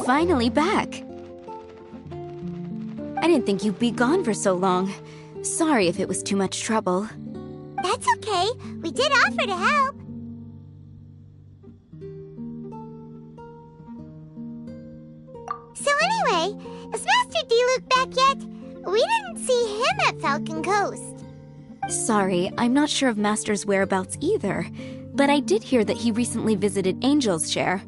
finally back. I didn't think you'd be gone for so long. Sorry if it was too much trouble. That's okay. We did offer to help. So anyway, is Master Diluc back yet? We didn't see him at Falcon Coast. Sorry, I'm not sure of Master's whereabouts either, but I did hear that he recently visited Angel's Share.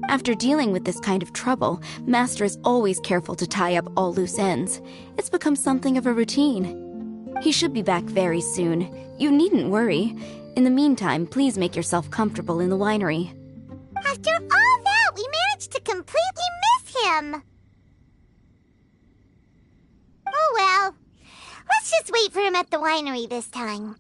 After dealing with this kind of trouble, Master is always careful to tie up all loose ends. It's become something of a routine. He should be back very soon. You needn't worry. In the meantime, please make yourself comfortable in the winery. After all that, we managed to completely miss him. Oh well. Let's just wait for him at the winery this time.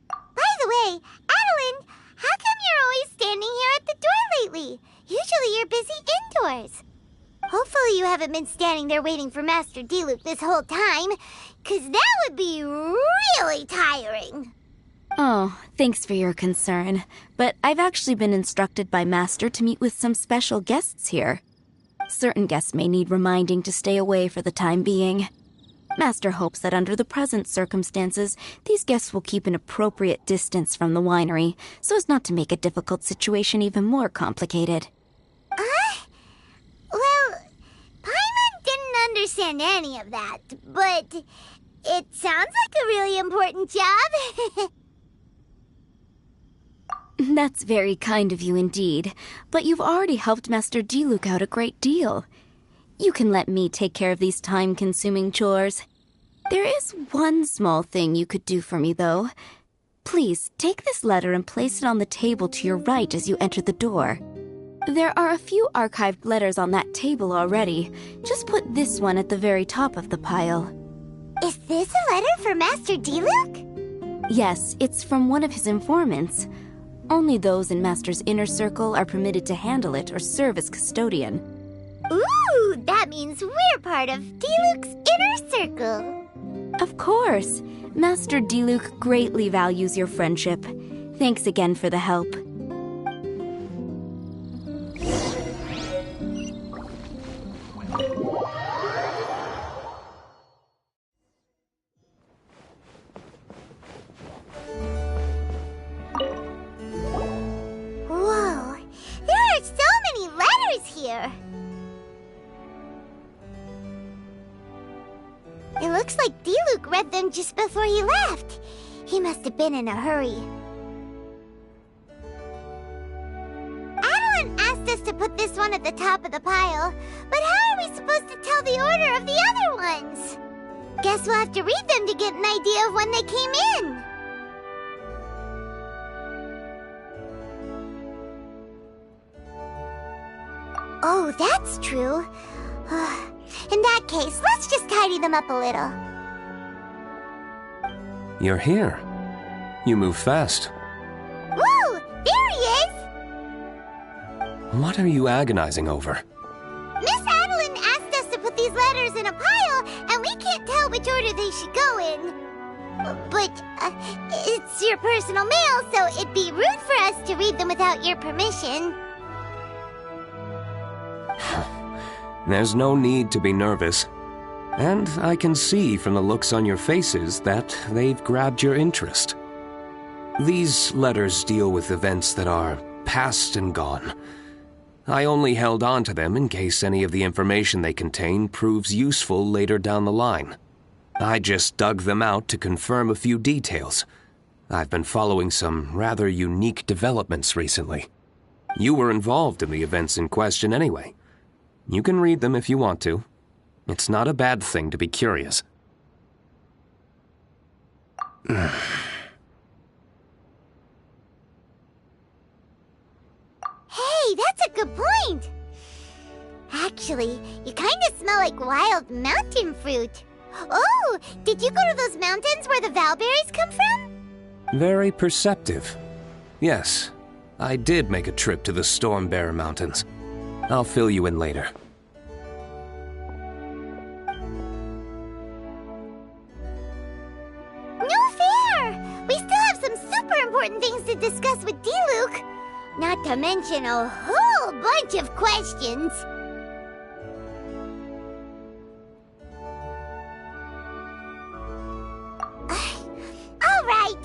By the way, Adeline, how come you're always standing here at the door lately? Usually you're busy indoors. Hopefully you haven't been standing there waiting for Master Diluc this whole time, 'cause that would be really tiring. Oh, thanks for your concern. But I've actually been instructed by Master to meet with some special guests here. Certain guests may need reminding to stay away for the time being. Master hopes that under the present circumstances, these guests will keep an appropriate distance from the winery, so as not to make a difficult situation even more complicated. Well, Paimon didn't understand any of that, but it sounds like a really important job. That's very kind of you indeed, but you've already helped Master Diluc out a great deal. You can let me take care of these time-consuming chores. There is one small thing you could do for me, though. Please, take this letter and place it on the table to your right as you enter the door. There are a few archived letters on that table already. Just put this one at the very top of the pile. Is this a letter for Master Diluc? Yes, it's from one of his informants. Only those in Master's inner circle are permitted to handle it or serve as custodian. Ooh, that means we're part of Diluc's inner circle. Of course. Master Diluc greatly values your friendship. Thanks again for the help. Whoa, there are so many letters here. It looks like Diluc read them just before he left. He must have been in a hurry. Adeline asked us to put this one at the top of the pile, but how are we supposed to tell the order of the other ones? Guess we'll have to read them to get an idea of when they came in. Oh, that's true. In that case, let's just tidy them up a little. You're here. You move fast. Woo! There he is! What are you agonizing over? Miss Adeline asked us to put these letters in a pile, and we can't tell which order they should go in. But, it's your personal mail, so it'd be rude for us to read them without your permission. There's no need to be nervous. And I can see from the looks on your faces that they've grabbed your interest. These letters deal with events that are past and gone. I only held on to them in case any of the information they contain proves useful later down the line. I just dug them out to confirm a few details. I've been following some rather unique developments recently. You were involved in the events in question anyway. You can read them if you want to. It's not a bad thing to be curious. Hey, that's a good point. Actually, you kind of smell like wild mountain fruit. Oh, did you go to those mountains where the valberries come from? Very perceptive. Yes, I did make a trip to the Stormbearer Mountains. I'll fill you in later. No fair! We still have some super important things to discuss with Diluc. Not not to mention a whole bunch of questions. All right,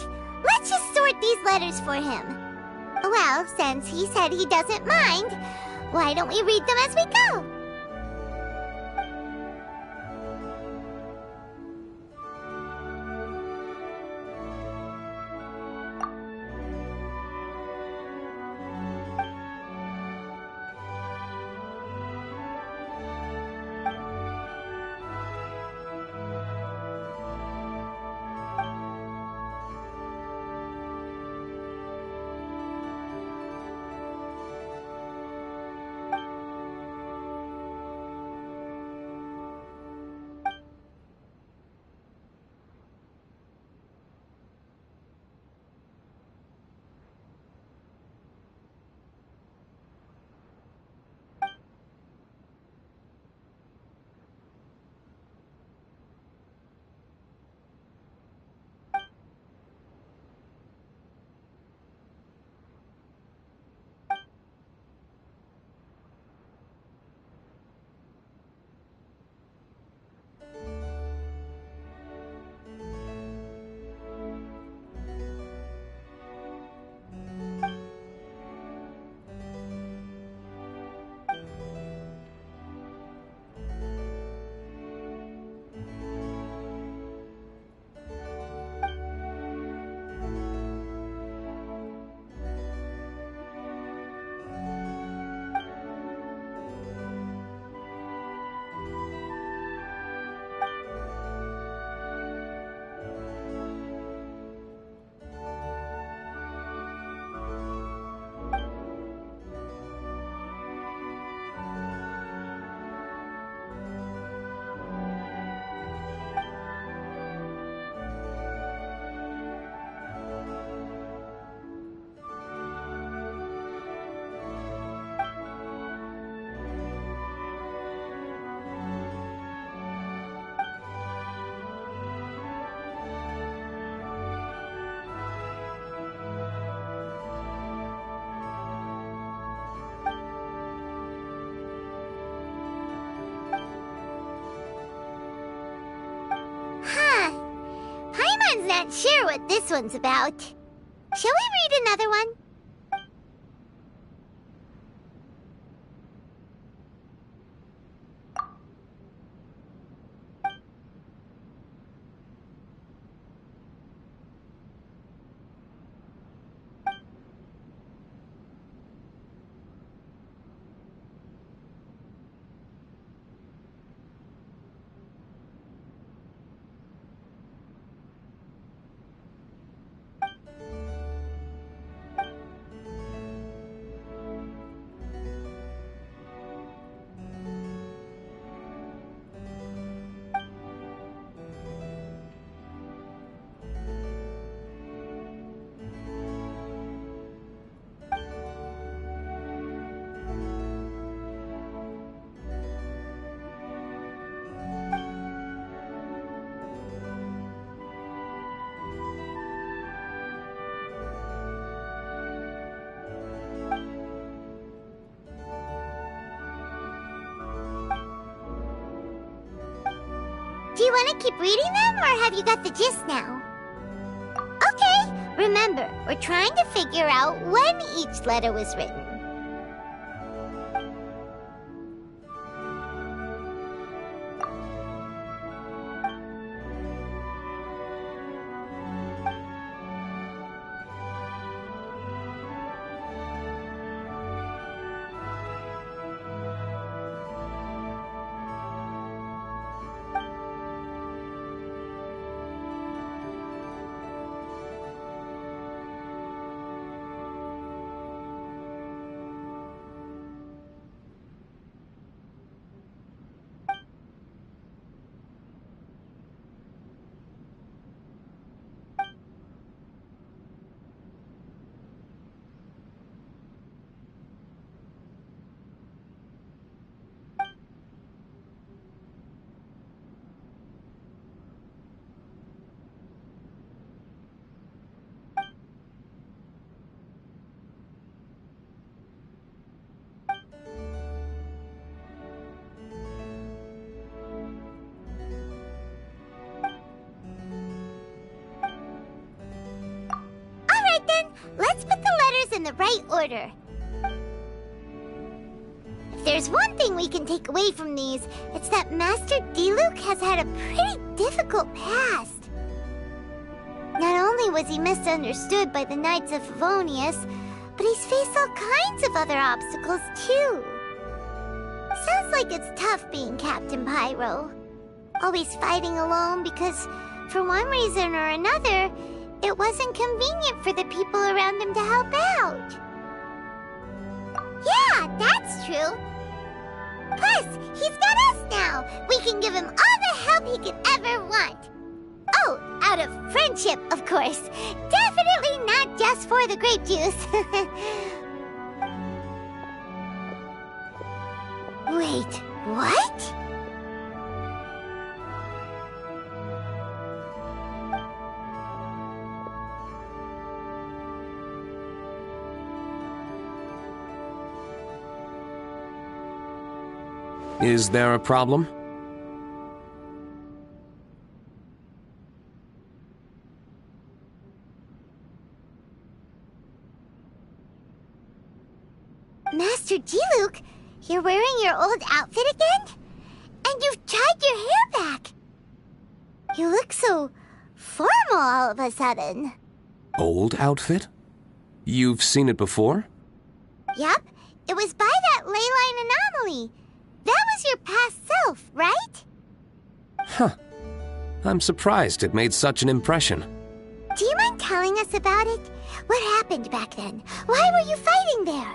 let's just sort these letters for him. Well, since he said he doesn't mind, why don't we read them as we go? Not sure what this one's about. Shall we read another one? Do you want to keep reading them, or have you got the gist now? Okay, remember, we're trying to figure out when each letter was written. let's put the letters in the right order. If there's one thing we can take away from these, it's that Master Diluc has had a pretty difficult past. Not only was he misunderstood by the Knights of Favonius, but he's faced all kinds of other obstacles too. Sounds like it's tough being Captain Pyro. Always fighting alone because, for one reason or another, it wasn't convenient for the people around him to help out. Yeah, that's true. Plus, he's got us now. We can give him all the help he could ever want. Oh, out of friendship, of course. Definitely not just for the grape juice. Wait, what? Is there a problem? Master Diluc, you're wearing your old outfit again? And you've tied your hair back. You look so formal all of a sudden. Old outfit? You've seen it before? Yup, it was by that ley line anomaly. That was your past self, right? Huh. I'm surprised it made such an impression. Do you mind telling us about it? What happened back then? Why were you fighting there?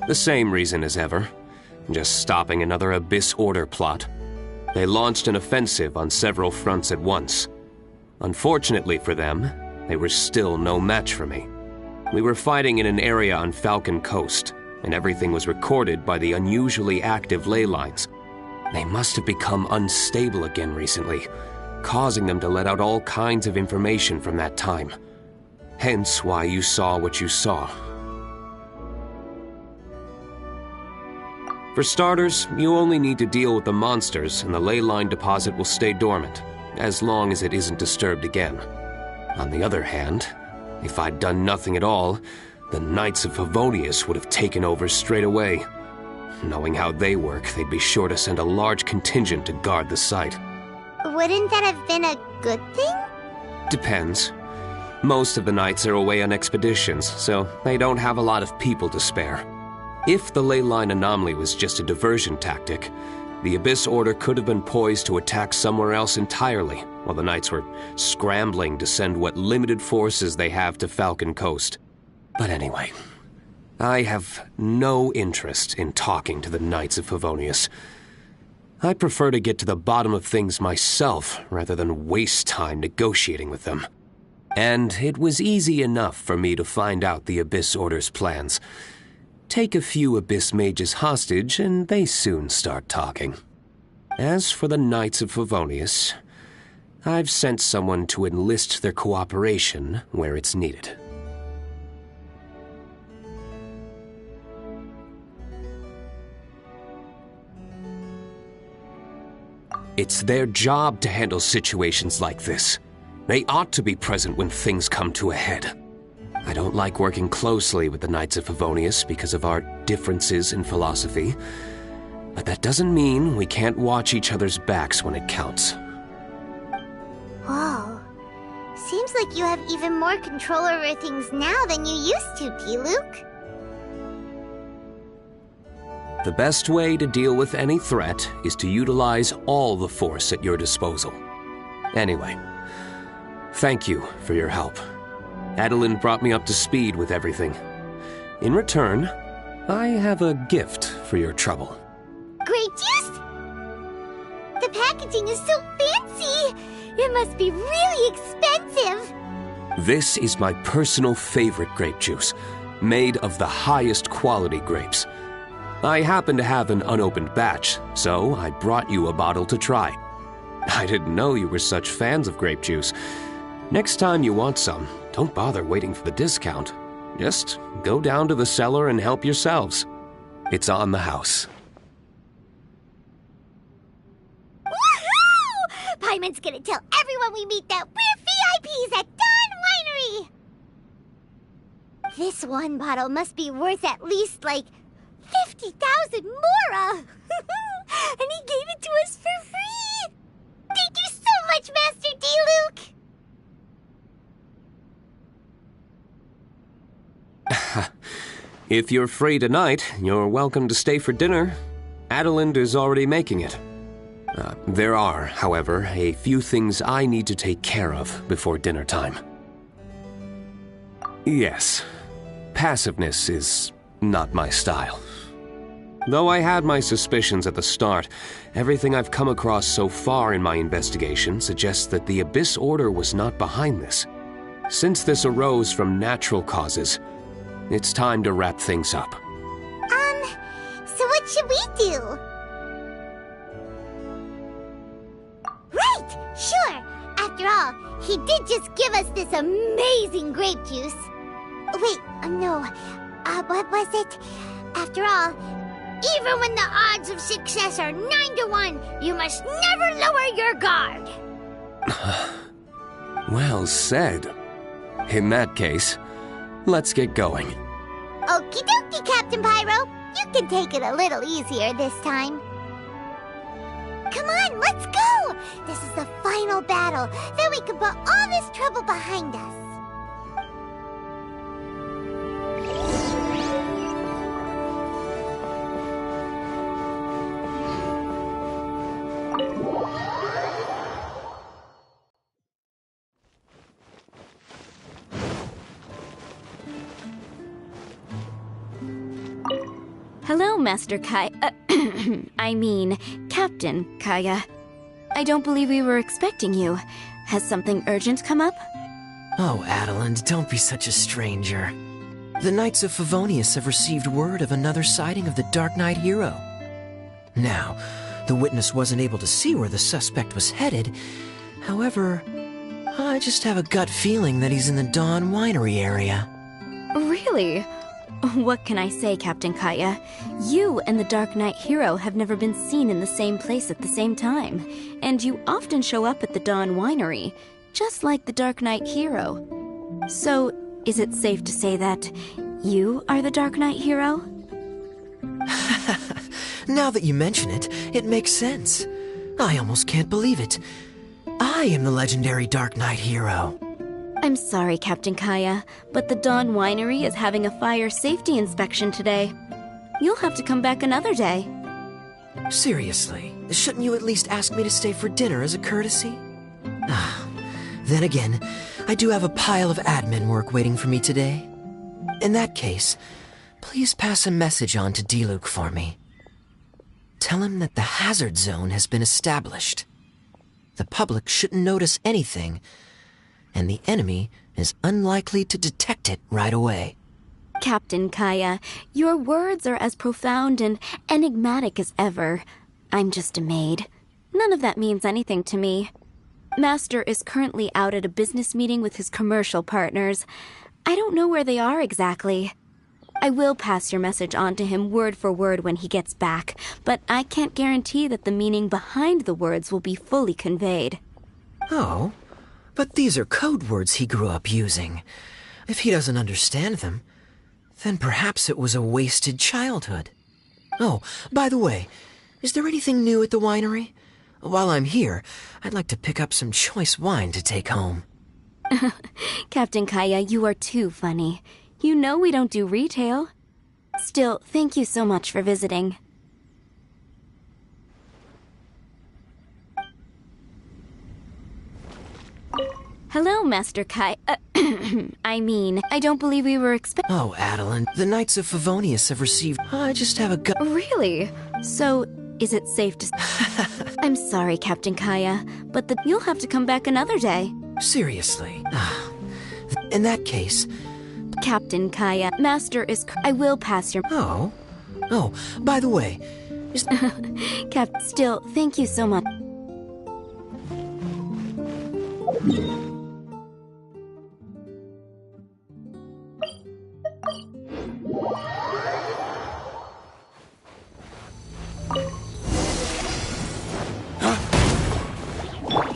The same reason as ever. Just stopping another Abyss Order plot. They launched an offensive on several fronts at once. Unfortunately for them, they were still no match for me. We were fighting in an area on Falcon Coast, and everything was recorded by the unusually active ley lines. They must have become unstable again recently, causing them to let out all kinds of information from that time. Hence why you saw what you saw. For starters, you only need to deal with the monsters and the ley line deposit will stay dormant, as long as it isn't disturbed again. On the other hand, if I'd done nothing at all, the Knights of Favonius would have taken over straight away. Knowing how they work, they'd be sure to send a large contingent to guard the site. Wouldn't that have been a good thing? Depends. Most of the Knights are away on expeditions, so they don't have a lot of people to spare. If the ley line anomaly was just a diversion tactic, the Abyss Order could have been poised to attack somewhere else entirely, while the Knights were scrambling to send what limited forces they have to Falcon Coast. But anyway, I have no interest in talking to the Knights of Favonius. I prefer to get to the bottom of things myself rather than waste time negotiating with them. And it was easy enough for me to find out the Abyss Order's plans. Take a few Abyss Mages hostage and they soon start talking. As for the Knights of Favonius, I've sent someone to enlist their cooperation where it's needed. It's their job to handle situations like this. They ought to be present when things come to a head. I don't like working closely with the Knights of Favonius because of our differences in philosophy, but that doesn't mean we can't watch each other's backs when it counts. Whoa. Seems like you have even more control over things now than you used to, Diluc. The best way to deal with any threat is to utilize all the force at your disposal. Anyway, thank you for your help. Adeline brought me up to speed with everything. In return, I have a gift for your trouble. Grape juice? The packaging is so fancy! It must be really expensive! This is my personal favorite grape juice, made of the highest quality grapes. I happen to have an unopened batch, so I brought you a bottle to try. I didn't know you were such fans of grape juice. Next time you want some, don't bother waiting for the discount. Just go down to the cellar and help yourselves. It's on the house. Woohoo! Paimon's gonna tell everyone we meet that we're VIPs at Dawn Winery! This one bottle must be worth at least, like, 50,000 mora! And he gave it to us for free! Thank you so much, Master D. Luke! If you're free tonight, you're welcome to stay for dinner. Adeline is already making it. There are, however, a few things I need to take care of before dinner time. Yes, passiveness is not my style. Though I had my suspicions at the start, everything I've come across so far in my investigation suggests that the Abyss Order was not behind this. Since this arose from natural causes, it's time to wrap things up. So what should we do? Right! Sure! After all, he did just give us this amazing grape juice. Wait, no. What was it? After all, even when the odds of success are 9-1, you must never lower your guard. Well said. In that case, let's get going. Okie dokie, Captain Pyro. You can take it a little easier this time. Come on, let's go! This is the final battle. Then we can put all this trouble behind us. Hello, Master Kai. I mean, Captain Kaya. I don't believe we were expecting you. Has something urgent come up? Oh, Adeline, don't be such a stranger. The Knights of Favonius have received word of another sighting of the Dark Knight hero. Now, the witness wasn't able to see where the suspect was headed. However, I just have a gut feeling that he's in the Dawn Winery area. Really? What can I say, Captain Kaya? You and the Dark Knight hero have never been seen in the same place at the same time, and you often show up at the Dawn Winery, just like the Dark Knight hero. So, is it safe to say that you are the Dark Knight hero? Now that you mention it, it makes sense. I almost can't believe it. I am the legendary Dark Knight hero. I'm sorry, Captain Kaya, but the Dawn Winery is having a fire safety inspection today. You'll have to come back another day. Seriously, shouldn't you at least ask me to stay for dinner as a courtesy? Then again, I do have a pile of admin work waiting for me today. In that case, please pass a message on to D-Luke for me. Tell him that the hazard zone has been established. The public shouldn't notice anything, and the enemy is unlikely to detect it right away. Captain Kaya, your words are as profound and enigmatic as ever. I'm just a maid. None of that means anything to me. Master is currently out at a business meeting with his commercial partners. I don't know where they are exactly. I will pass your message on to him word for word when he gets back, but I can't guarantee that the meaning behind the words will be fully conveyed. Oh? But these are code words he grew up using. If he doesn't understand them, then perhaps it was a wasted childhood. Oh, by the way, is there anything new at the winery? While I'm here, I'd like to pick up some choice wine to take home. Captain Kaya, you are too funny. You know we don't do retail. Still, thank you so much for visiting. Hello, Master Kai. I mean, I don't believe we were expecting... Oh, Adeline, the Knights of Favonius have received... I just have a gut... Really? So, is it safe to... I'm sorry, Captain Kaya, but you'll have to come back another day. Seriously? In that case... Captain Kaya, Master is... I will pass your... Oh, by the way... Is... Still, thank you so much.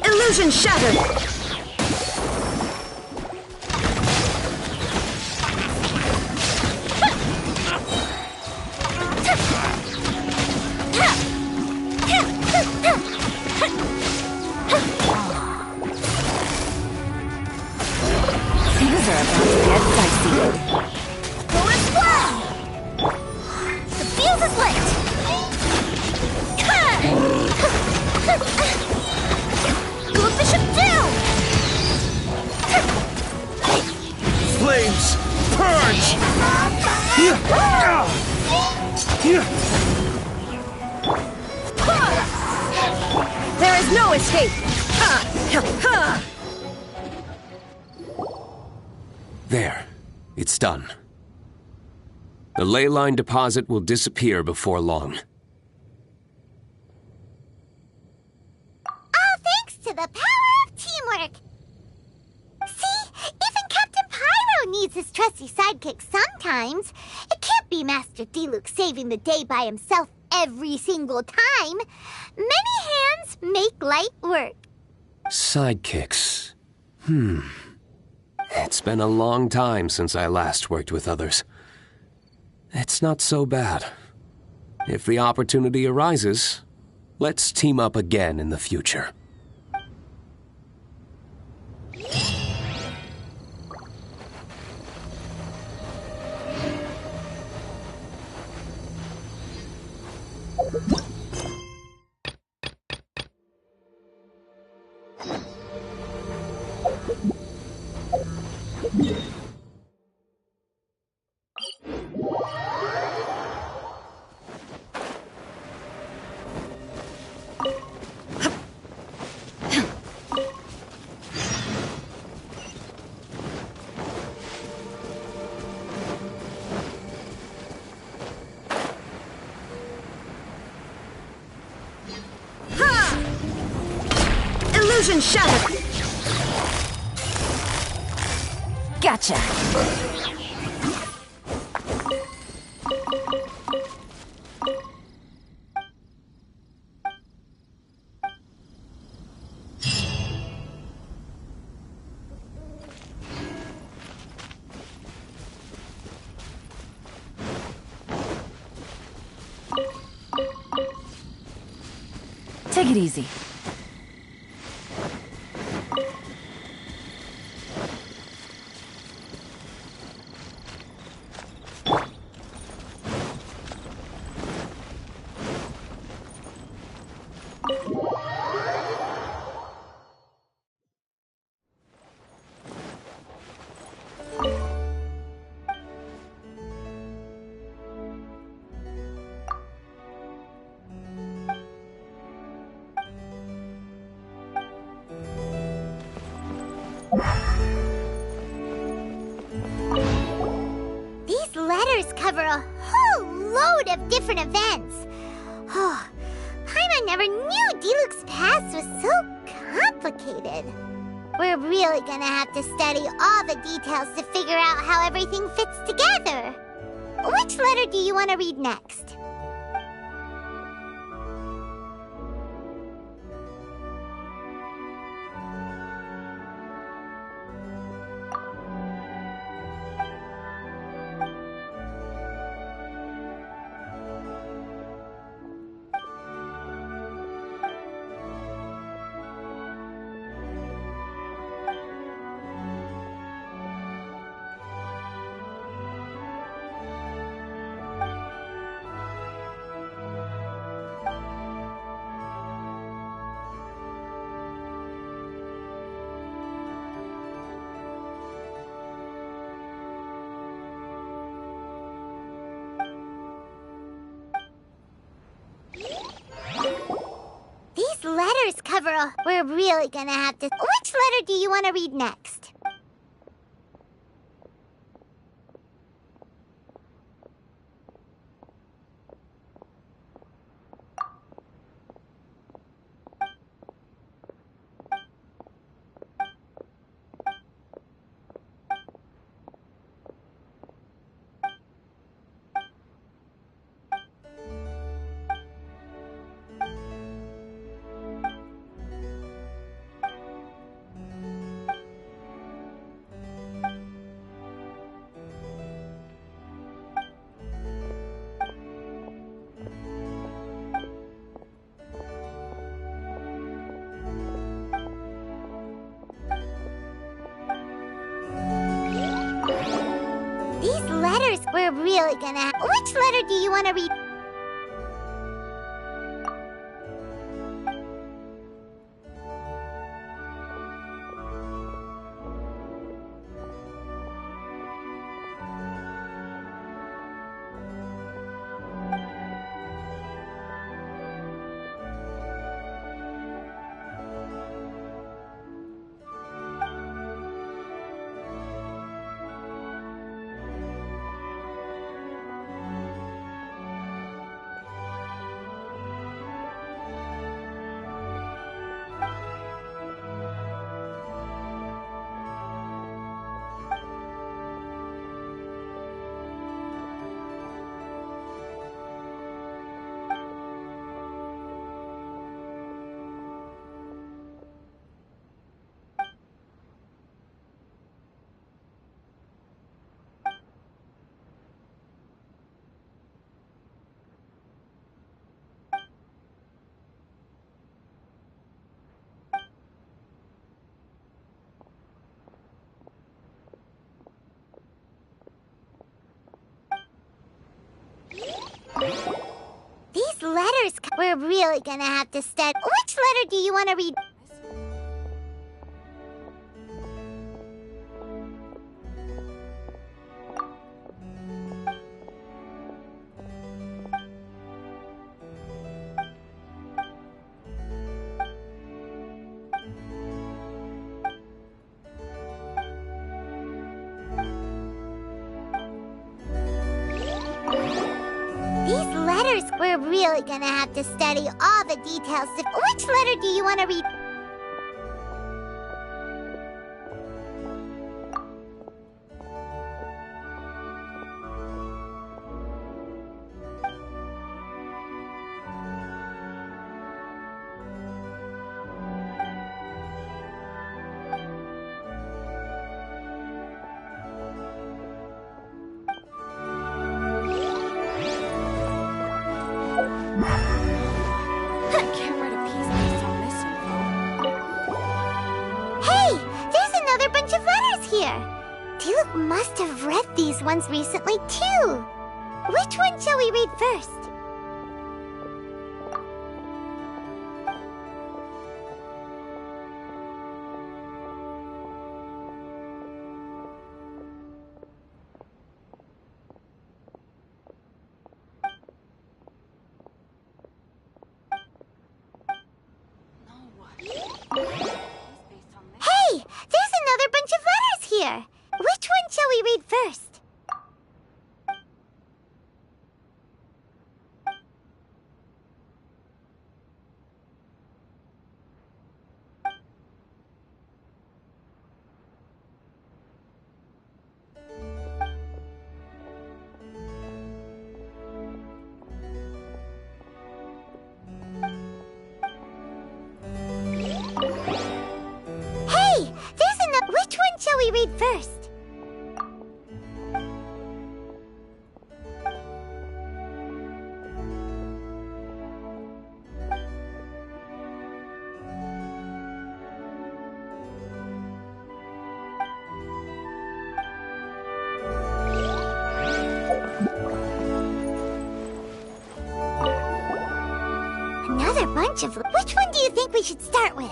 Illusion shattered! There is no escape! There. It's done. The ley line deposit will disappear before long. All thanks to the power of teamwork. See, even Captain Pyro needs his trusty sidekick sometimes. It can't be Master D-Luke saving the day by himself every single time. Many hands make light work. Sidekicks. It's been a long time since I last worked with others. It's not so bad. If the opportunity arises, let's team up again in the future. Illusion shattered! Gotcha! Take it easy. These letters cover a whole load of different events. Oh, Paimon never knew D-Luke's past was so complicated. We're really gonna have to study all the details to figure out how everything fits together. Which letter do you want to read next? These letters cover a... We're really gonna have to... Which letter do you want to read next? These letters... We're really gonna... Which letter do you want to read? we're really gonna have to study. Which letter do you want to read? These letters, we're really gonna have to study all the details. Which letter do you want to read? I can't write a piece based on this info. Hey, there's another bunch of letters here. Diluc must have read these ones recently, too. Which one shall we read first? Hey, there's another bunch of letters here. Which one shall we read first? Hey, there's another. Which one shall we read first? Another bunch of. Which one do you think we should start with?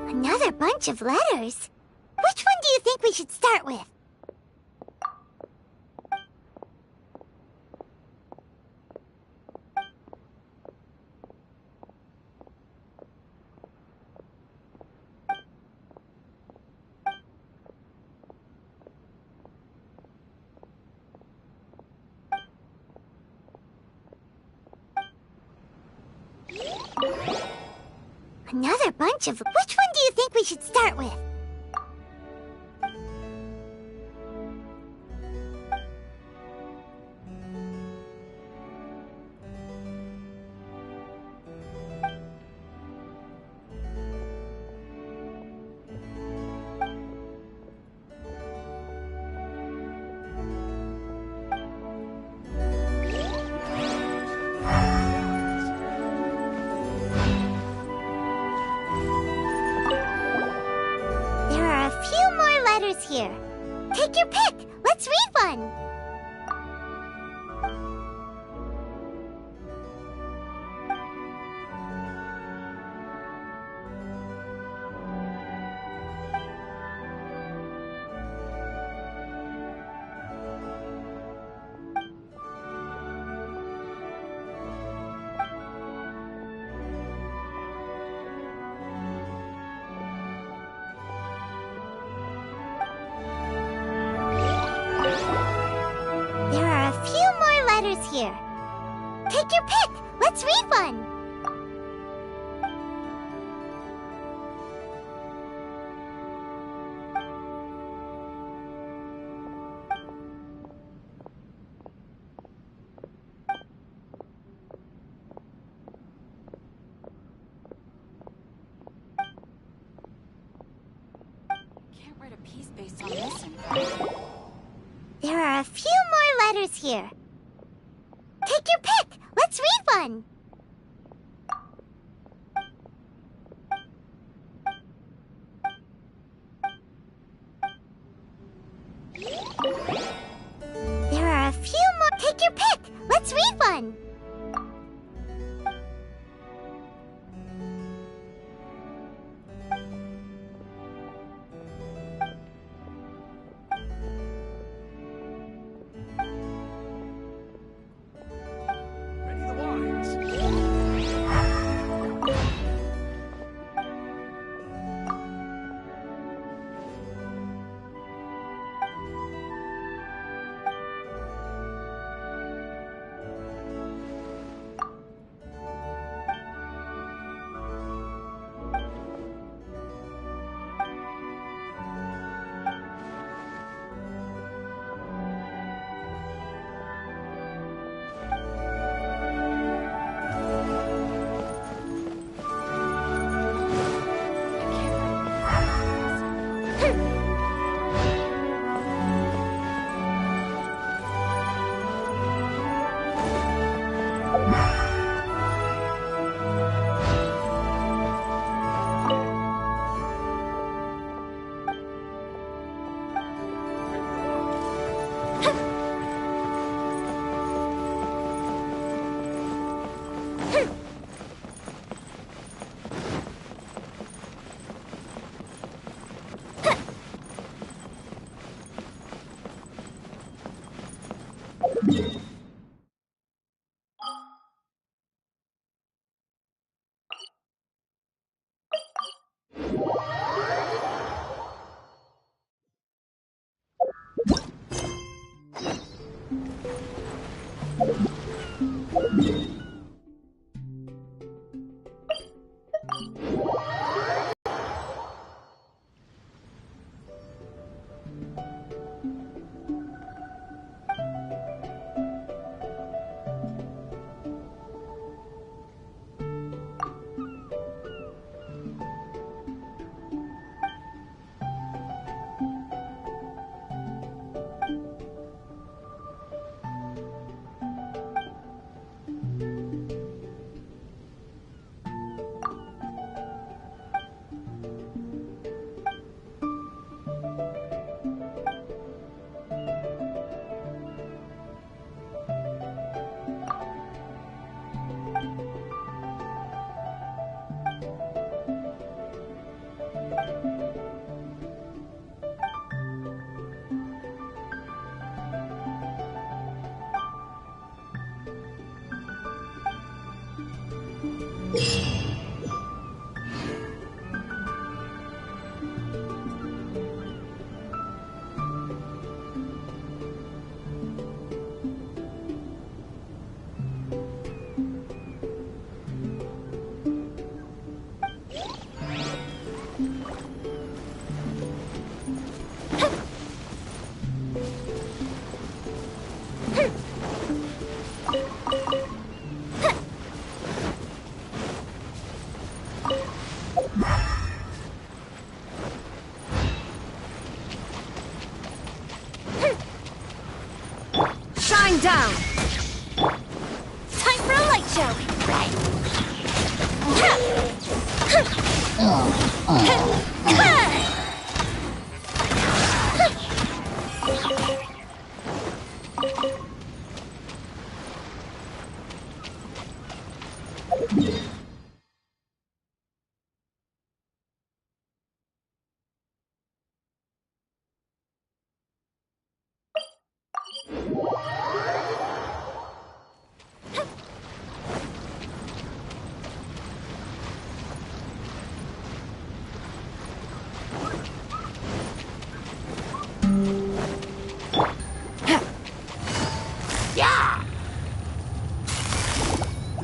Another bunch of letters? Which one do you think we should start with? Another bunch of. Which one do you think we should start with? There are a few more letters here. Take your pick. Let's read one. There are a few more letters here. Take your pick. Let's read one. can't write a piece based on this info. There are a few more letters here. Take your pick. Let's read one. There are a few more. Take your pick. Let's read one. Ready the wines. Shine down! Time for a light show! Right!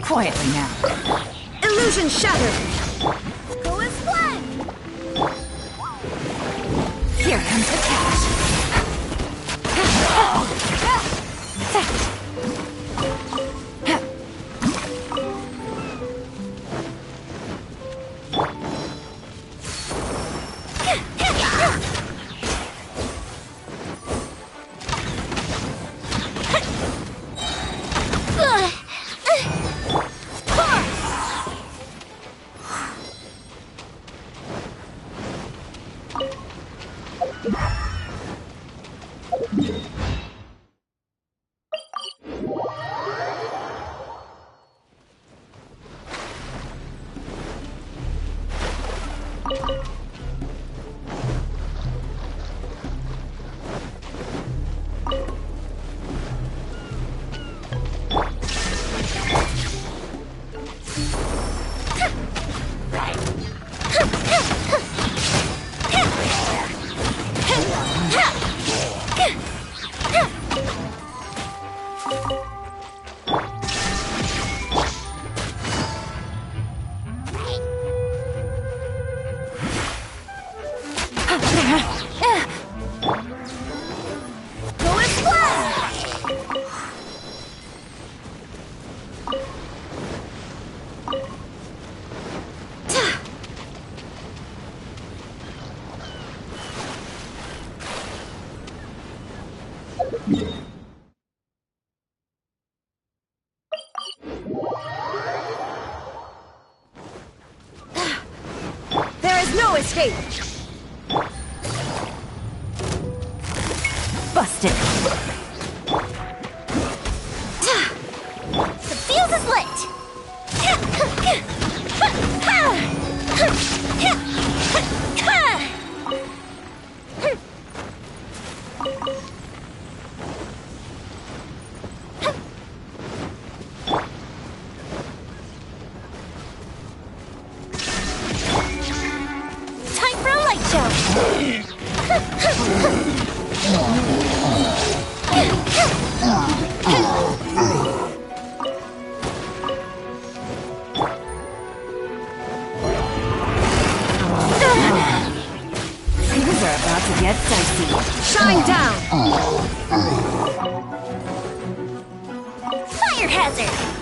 Quietly now. Illusion shattered! Go as one! Here comes the cash. There is no escape! Busted! The fuse is lit! Time for a light Things are about to get dicey. Shine down! Fire hazard!